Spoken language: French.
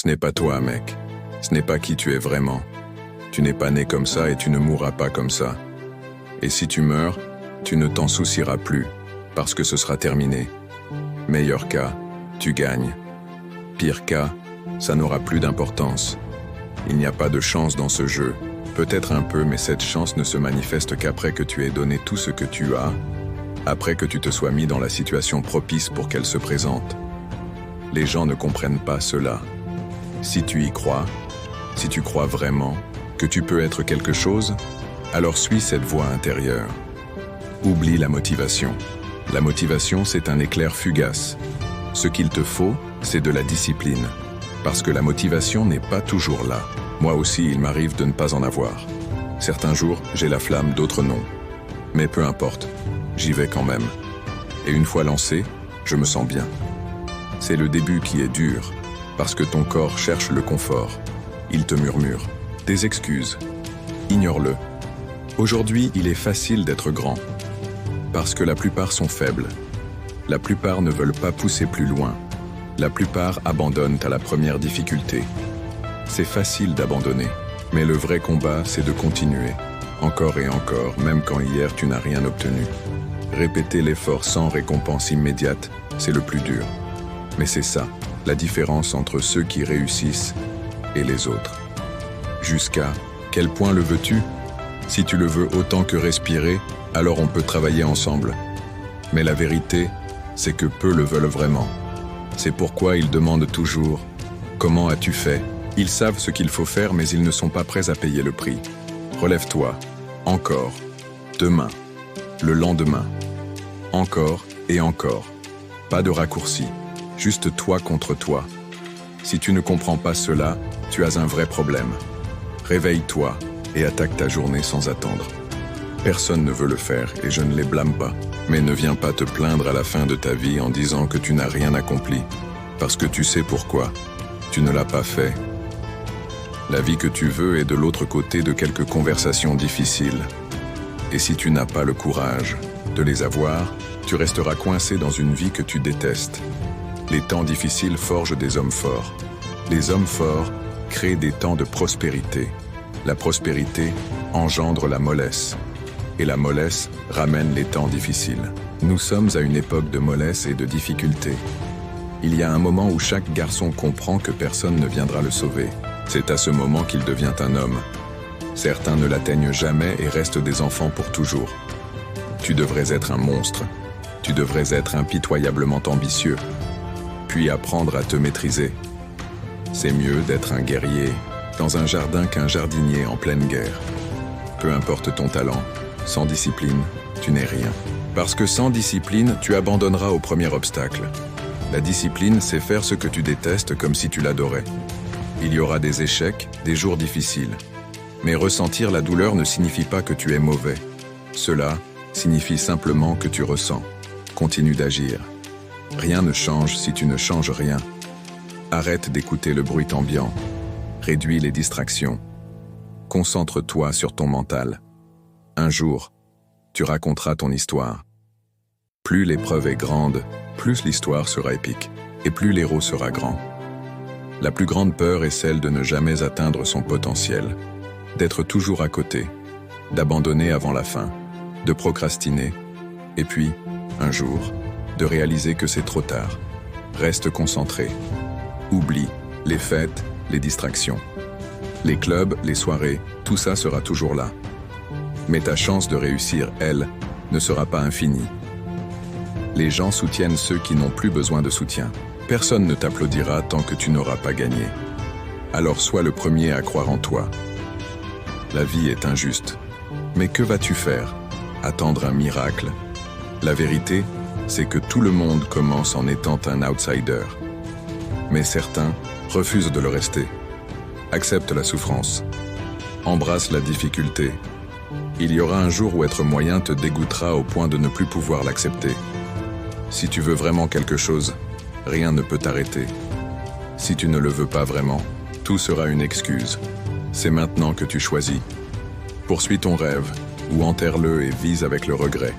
Ce n'est pas toi, mec. Ce n'est pas qui tu es vraiment. Tu n'es pas né comme ça et tu ne mourras pas comme ça. Et si tu meurs, tu ne t'en soucieras plus, parce que ce sera terminé. Meilleur cas, tu gagnes. Pire cas, ça n'aura plus d'importance. Il n'y a pas de chance dans ce jeu. Peut-être un peu, mais cette chance ne se manifeste qu'après que tu aies donné tout ce que tu as, après que tu te sois mis dans la situation propice pour qu'elle se présente. Les gens ne comprennent pas cela. Si tu y crois, si tu crois vraiment que tu peux être quelque chose, alors suis cette voix intérieure. Oublie la motivation. La motivation, c'est un éclair fugace. Ce qu'il te faut, c'est de la discipline. Parce que la motivation n'est pas toujours là. Moi aussi, il m'arrive de ne pas en avoir. Certains jours, j'ai la flamme, d'autres non. Mais peu importe, j'y vais quand même. Et une fois lancé, je me sens bien. C'est le début qui est dur, parce que ton corps cherche le confort. Il te murmure des excuses. Ignore-le. Aujourd'hui, il est facile d'être grand, parce que la plupart sont faibles. La plupart ne veulent pas pousser plus loin. La plupart abandonnent à la première difficulté. C'est facile d'abandonner, mais le vrai combat, c'est de continuer. Encore et encore, même quand hier tu n'as rien obtenu. Répéter l'effort sans récompense immédiate, c'est le plus dur. Mais c'est ça, la différence entre ceux qui réussissent et les autres. Jusqu'à quel point le veux-tu? Si tu le veux autant que respirer, alors on peut travailler ensemble. Mais la vérité, c'est que peu le veulent vraiment. C'est pourquoi ils demandent toujours « Comment as-tu fait ?» Ils savent ce qu'il faut faire, mais ils ne sont pas prêts à payer le prix. Relève-toi. Encore. Demain. Le lendemain. Encore et encore. Pas de raccourci. Juste toi contre toi. Si tu ne comprends pas cela, tu as un vrai problème. Réveille-toi et attaque ta journée sans attendre. Personne ne veut le faire et je ne les blâme pas. Mais ne viens pas te plaindre à la fin de ta vie en disant que tu n'as rien accompli. Parce que tu sais pourquoi. Tu ne l'as pas fait. La vie que tu veux est de l'autre côté de quelques conversations difficiles. Et si tu n'as pas le courage de les avoir, tu resteras coincé dans une vie que tu détestes. Les temps difficiles forgent des hommes forts. Les hommes forts créent des temps de prospérité. La prospérité engendre la mollesse. Et la mollesse ramène les temps difficiles. Nous sommes à une époque de mollesse et de difficulté. Il y a un moment où chaque garçon comprend que personne ne viendra le sauver. C'est à ce moment qu'il devient un homme. Certains ne l'atteignent jamais et restent des enfants pour toujours. Tu devrais être un monstre. Tu devrais être impitoyablement ambitieux. Puis apprendre à te maîtriser. C'est mieux d'être un guerrier dans un jardin qu'un jardinier en pleine guerre. Peu importe ton talent, sans discipline, tu n'es rien. Parce que sans discipline, tu abandonneras au premier obstacle. La discipline, c'est faire ce que tu détestes comme si tu l'adorais. Il y aura des échecs, des jours difficiles. Mais ressentir la douleur ne signifie pas que tu es mauvais. Cela signifie simplement que tu ressens. Continue d'agir. Rien ne change si tu ne changes rien. Arrête d'écouter le bruit ambiant. Réduis les distractions. Concentre-toi sur ton mental. Un jour, tu raconteras ton histoire. Plus l'épreuve est grande, plus l'histoire sera épique, et plus l'héros sera grand. La plus grande peur est celle de ne jamais atteindre son potentiel, d'être toujours à côté, d'abandonner avant la fin, de procrastiner, et puis, un jour, de réaliser que c'est trop tard. Reste concentré. Oublie les fêtes, les distractions. Les clubs, les soirées, tout ça sera toujours là. Mais ta chance de réussir, elle, ne sera pas infinie. Les gens soutiennent ceux qui n'ont plus besoin de soutien. Personne ne t'applaudira tant que tu n'auras pas gagné. Alors sois le premier à croire en toi. La vie est injuste. Mais que vas-tu faire? Attendre un miracle? La vérité, c'est que tout le monde commence en étant un outsider. Mais certains refusent de le rester. Accepte la souffrance. Embrasse la difficulté. Il y aura un jour où être moyen te dégoûtera au point de ne plus pouvoir l'accepter. Si tu veux vraiment quelque chose, rien ne peut t'arrêter. Si tu ne le veux pas vraiment, tout sera une excuse. C'est maintenant que tu choisis. Poursuis ton rêve, ou enterre-le et vise avec le regret.